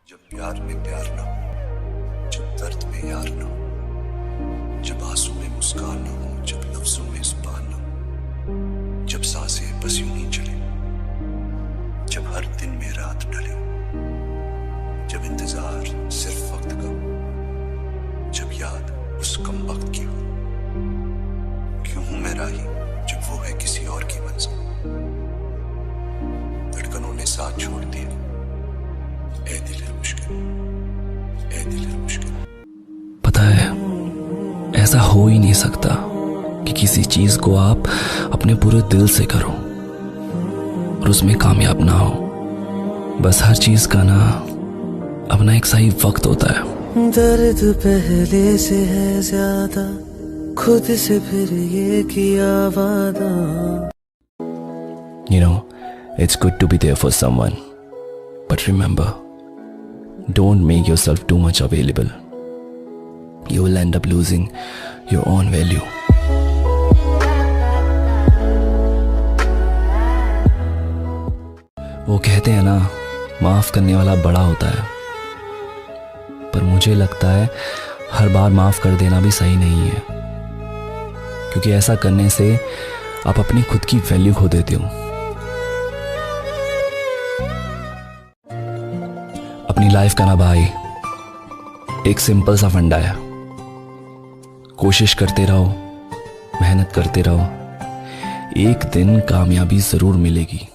जब प्यार में प्यार ना हो, जब दर्द में यार ना हो, जब आंसू में मुस्कान ना हो, जब लफ्जों में जुबान ना हो, जब सांसें बस यूं ही चले, जब हर दिन में रात ढले, जब इंतजार सिर्फ वक्त का हो, जब याद उस कम वक्त की हो। क्यों हूं मैं राही जब वो है किसी और की मंजिल। धड़कनों ने साथ छोड़ दिया, ऐ दिल है मुश्किल, ऐ दिल है मुश्किल। पता है, ऐसा हो ही नहीं सकता कि किसी चीज को आप अपने पूरे दिल से करो और उसमें कामयाब ना हो। बस हर चीज का ना अपना एक सही वक्त होता है। दर्द पहले से है ज्यादा, खुद से फिर ये किया वादा। You know, it's good to be there for someone, but remember, don't make yourself too much available. You will end up losing your own value. वो कहते हैं ना, माफ करने वाला बड़ा होता है, पर मुझे लगता है हर बार माफ कर देना भी सही नहीं है, क्योंकि ऐसा करने से आप अपनी खुद की वैल्यू खो देते हो। अपनी लाइफ का ना भाई, एक सिंपल सा फंडा है, कोशिश करते रहो, मेहनत करते रहो, एक दिन कामयाबी जरूर मिलेगी।